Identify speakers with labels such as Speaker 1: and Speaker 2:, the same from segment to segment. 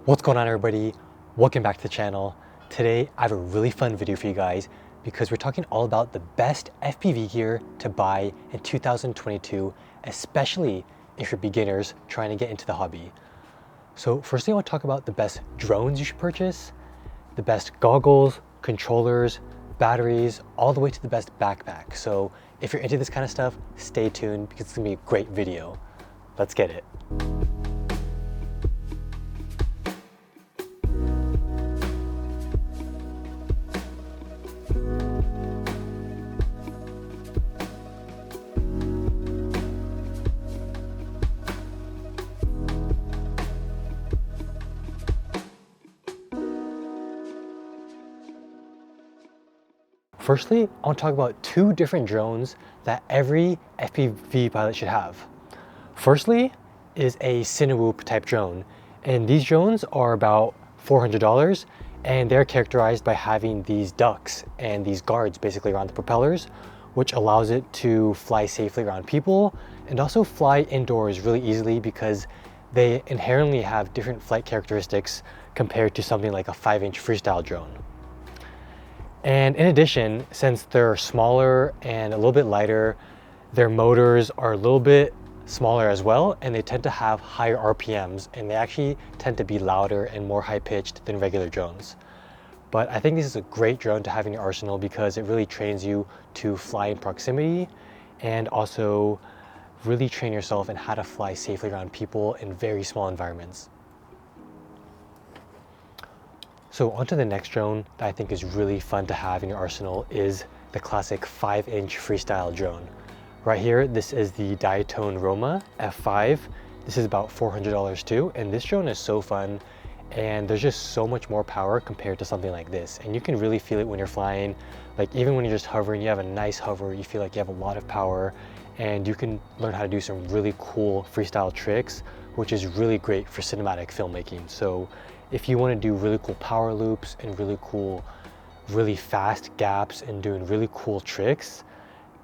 Speaker 1: What's going on, everybody? Welcome back to the channel. Today I have a really fun video for you guys because we're talking all about the best FPV gear to buy in 2022, especially if you're beginners trying to get into the hobby. So firstly, I want to talk about the best drones you should purchase, the best goggles, controllers, batteries, all the way to the best backpack. So if you're into this kind of stuff, stay tuned because it's gonna be a great video. Let's get it. Firstly, I want to talk about two different drones that every FPV pilot should have. Firstly is a cinewhoop type drone, and these drones are about $400, and they're characterized by having these ducts and these guards basically around the propellers, which allows it to fly safely around people and also fly indoors really easily because they inherently have different flight characteristics compared to something like a 5-inch freestyle drone. And in addition, since they're smaller and a little bit lighter, their motors are a little bit smaller as well, and they tend to have higher RPMs, and they actually tend to be louder and more high-pitched than regular drones. But I think this is a great drone to have in your arsenal because it really trains you to fly in proximity and also really train yourself in how to fly safely around people in very small environments. So onto the next drone that I think is really fun to have in your arsenal is the classic 5-inch freestyle drone. Right here, this is the Diatone Roma F5. This is about $400 too, and this drone is so fun, and there's just so much more power compared to something like this. And you can really feel it when you're flying. Like even when you're just hovering, you have a nice hover, you feel like you have a lot of power, and you can learn how to do some really cool freestyle tricks, which is really great for cinematic filmmaking. So if you want to do really cool power loops and really cool, really fast gaps and doing really cool tricks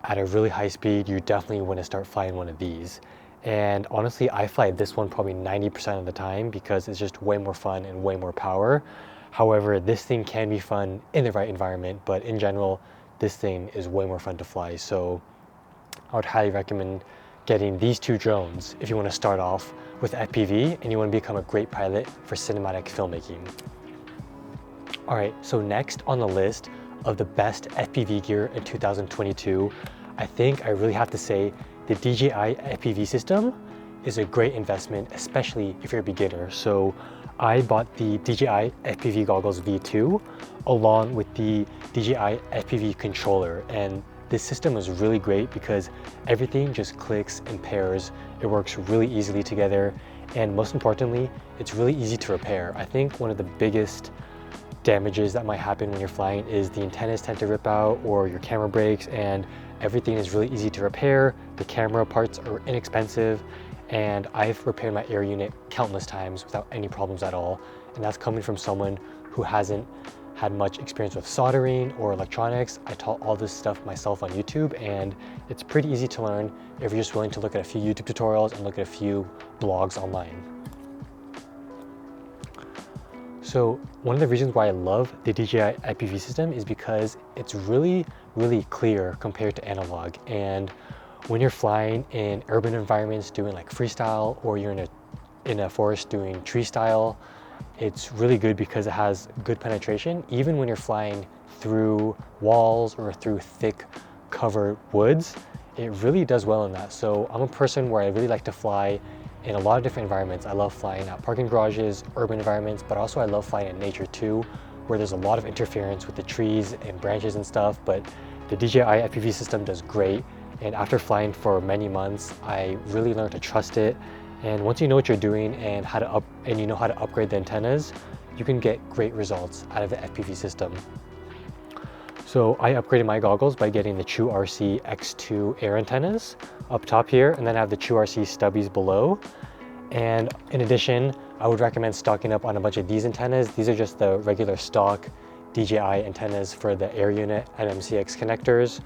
Speaker 1: at a really high speed, you definitely want to start flying one of these. And honestly, I fly this one probably 90% of the time because it's just way more fun and way more power. However, this thing can be fun in the right environment, but in general, this thing is way more fun to fly. So I would highly recommend getting these two drones if you want to start off with FPV and you want to become a great pilot for cinematic filmmaking. All right, so next on the list of the best FPV gear in 2022, I think I really have to say the DJI FPV system is a great investment, especially if you're a beginner. So I bought the DJI FPV goggles V2 along with the DJI FPV controller, and this system is really great because everything just clicks and pairs. It works really easily together, and most importantly, it's really easy to repair. I think one of the biggest damages that might happen when you're flying is the antennas tend to rip out or your camera breaks, and everything is really easy to repair. The camera parts are inexpensive, and I've repaired my air unit countless times without any problems at all. And that's coming from someone who hasn't had much experience with soldering or electronics. I taught all this stuff myself on YouTube, and it's pretty easy to learn if you're just willing to look at a few YouTube tutorials and look at a few blogs online. So one of the reasons why I love the DJI FPV system is because it's really, really clear compared to analog. And when you're flying in urban environments doing like freestyle, or you're in a forest doing tree style, it's really good because it has good penetration. Even when you're flying through walls or through thick covered woods, it really does well in that. So I'm a person where I really like to fly in a lot of different environments. I love flying at parking garages, urban environments, but also I love flying in nature too, where there's a lot of interference with the trees and branches and stuff. But the DJI FPV system does great. And after flying for many months, I really learned to trust it. And once you know what you're doing and you know how to upgrade the antennas, you can get great results out of the FPV system. So I upgraded my goggles by getting the Gep RC X2 air antennas up top here, and then I have the Gep RC stubbies below. And in addition, I would recommend stocking up on a bunch of these antennas. These are just the regular stock DJI antennas for the air unit and MCX connectors,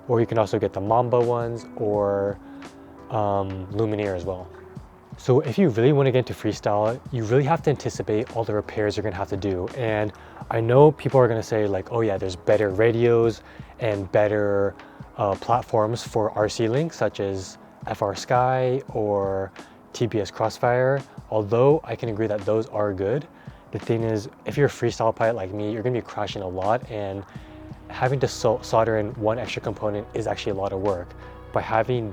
Speaker 1: or you can also get the Mamba ones or Lumineer as well. So if you really want to get into freestyle, you really have to anticipate all the repairs you're going to have to do. And I know people are going to say like, oh yeah, there's better radios and better platforms for RC links, such as FR Sky or TBS Crossfire. Although I can agree that those are good, the thing is, if you're a freestyle pilot like me, you're going to be crashing a lot, and having to solder in one extra component is actually a lot of work. By having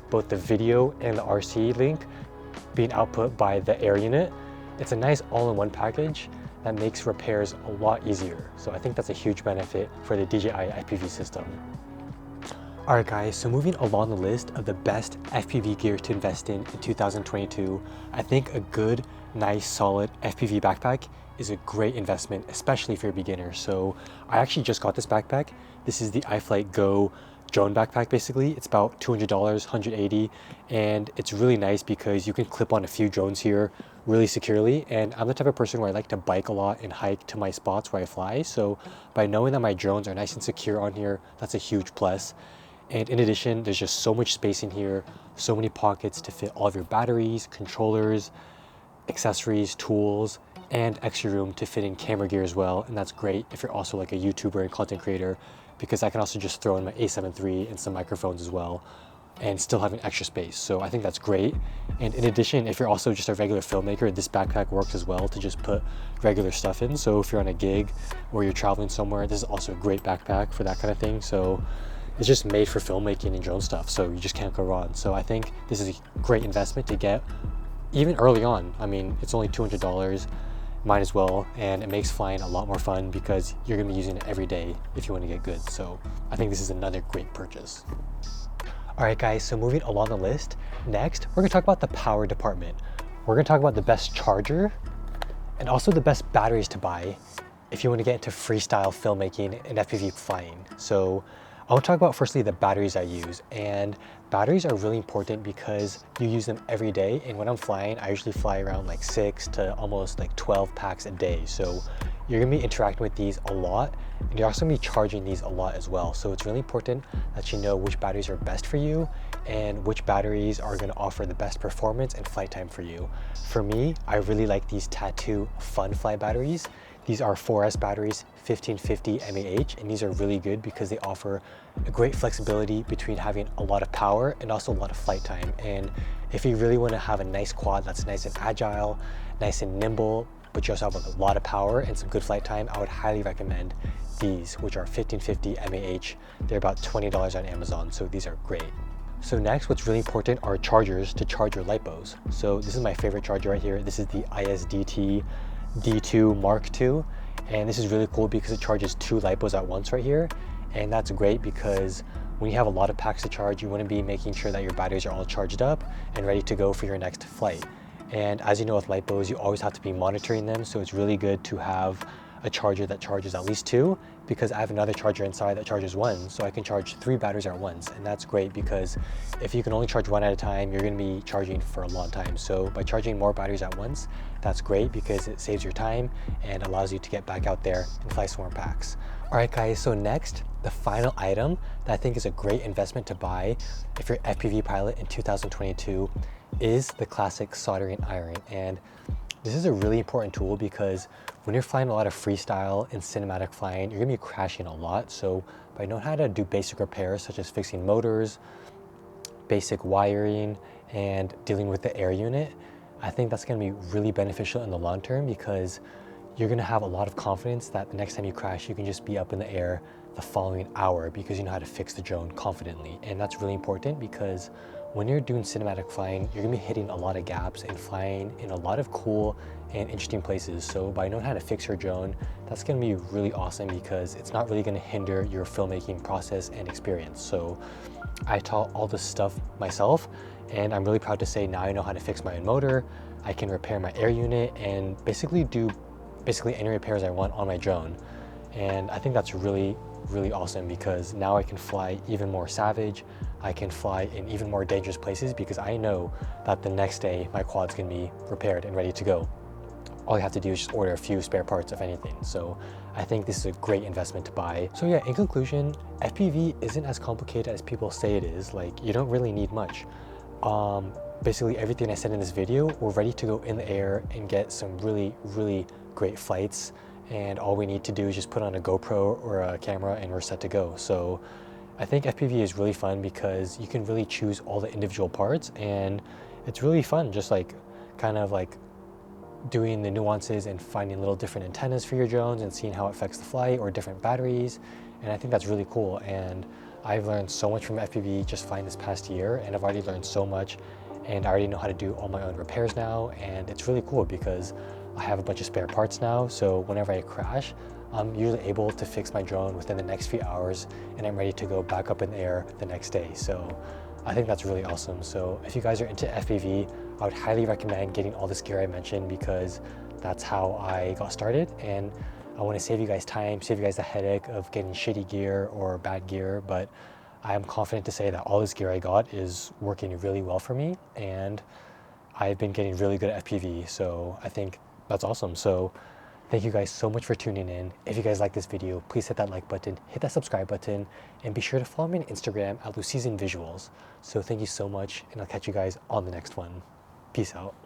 Speaker 1: both the video and the RC link being output by the air unit, it's a nice all-in-one package that makes repairs a lot easier. So I think that's a huge benefit for the DJI FPV system. All right guys, so moving along the list of the best FPV gear to invest in 2022, I think a good, nice, solid FPV backpack is a great investment, especially if you're a beginner. So I actually just got this backpack. This is the iFlight Go drone backpack. Basically it's about $200, $180, and it's really nice because you can clip on a few drones here really securely. And I'm the type of person where I like to bike a lot and hike to my spots where I fly, so by knowing that my drones are nice and secure on here, that's a huge plus. And in addition, there's just so much space in here, so many pockets to fit all of your batteries, controllers, accessories, tools, and extra room to fit in camera gear as well. And that's great if you're also like a YouTuber and content creator, because I can also just throw in my A7 III and some microphones as well and still have an extra space. So I think that's great. And in addition, if you're also just a regular filmmaker, this backpack works as well to just put regular stuff in. So if you're on a gig or you're traveling somewhere, this is also a great backpack for that kind of thing. So it's just made for filmmaking and drone stuff, so you just can't go wrong. So I think this is a great investment to get even early on. I mean, it's only $200, might as well, and it makes flying a lot more fun because you're gonna be using it every day if you want to get good. So I think this is another great purchase. All right guys, so moving along the list, next we're gonna talk about the power department. We're gonna talk about the best charger and also the best batteries to buy if you want to get into freestyle filmmaking and FPV flying. So I want to talk about firstly the batteries I use, and batteries are really important because you use them every day. And when I'm flying, I usually fly around like 6 to almost like 12 packs a day. So you're gonna be interacting with these a lot, and you're also gonna be charging these a lot as well. So it's really important that you know which batteries are best for you and which batteries are gonna offer the best performance and flight time for you. For me, I really like these Tattu Fun Fly batteries. These are 4S batteries, 1550 mAh, and these are really good because they offer a great flexibility between having a lot of power and also a lot of flight time. And if you really want to have a nice quad that's nice and agile, nice and nimble, but you also have a lot of power and some good flight time, I would highly recommend these, which are 1550 mAh. They're about $20 on Amazon, so these are great. So next, what's really important are chargers to charge your Lipos. So this is my favorite charger right here. This is the ISDT D2 Mark II, and this is really cool because it charges 2 Lipos at once right here. And that's great because when you have a lot of packs to charge, you want to be making sure that your batteries are all charged up and ready to go for your next flight. And as you know, with Lipos, you always have to be monitoring them, so it's really good to have a charger that charges at least 2, because I have another charger inside that charges 1, so I can charge 3 batteries at once. And that's great because if you can only charge 1 at a time, you're going to be charging for a long time. So by charging more batteries at once, that's great because it saves your time and allows you to get back out there and fly some more packs. All right guys, so next, the final item that I think is a great investment to buy if you're an FPV pilot in 2022 is the classic soldering iron. And this is a really important tool because when you're flying a lot of freestyle and cinematic flying, you're gonna be crashing a lot. So by knowing how to do basic repairs, such as fixing motors, basic wiring, and dealing with the air unit, I think that's gonna be really beneficial in the long term because you're gonna have a lot of confidence that the next time you crash, you can just be up in the air the following hour because you know how to fix the drone confidently. And that's really important because when you're doing cinematic flying, you're gonna be hitting a lot of gaps and flying in a lot of cool and interesting places. So by knowing how to fix your drone, that's gonna be really awesome because it's not really gonna hinder your filmmaking process and experience. So I taught all this stuff myself, and I'm really proud to say now I know how to fix my own motor, I can repair my air unit, and basically do any repairs I want on my drone. And I think that's really awesome because now I can fly even more savage. I can fly in even more dangerous places because I know that the next day my quad's gonna be repaired and ready to go. All you have to do is just order a few spare parts of anything. So I think this is a great investment to buy. So yeah, in conclusion, FPV isn't as complicated as people say it is. Like, you don't really need much. basically everything I said in this video, we're ready to go in the air and get some really, really great flights. And all we need to do is just put on a GoPro or a camera and we're set to go. So I think FPV is really fun because you can really choose all the individual parts, and it's really fun just like kind of like doing the nuances and finding little different antennas for your drones and seeing how it affects the flight, or different batteries. And I think that's really cool. And I've learned so much from FPV just flying this past year, and I've already learned so much, and I already know how to do all my own repairs now. And it's really cool because I have a bunch of spare parts now. So whenever I crash, I'm usually able to fix my drone within the next few hours, and I'm ready to go back up in the air the next day. So I think that's really awesome. So if you guys are into FPV, I would highly recommend getting all this gear I mentioned, because that's how I got started. And I want to save you guys time, save you guys the headache of getting shitty gear or bad gear. But I am confident to say that all this gear I got is working really well for me, and I've been getting really good at FPV. So I think that's awesome. So thank you guys so much for tuning in. If you guys like this video, please hit that like button, hit that subscribe button, and be sure to follow me on Instagram at LuCeasonVisuals. So thank you so much, and I'll catch you guys on the next one. Peace out.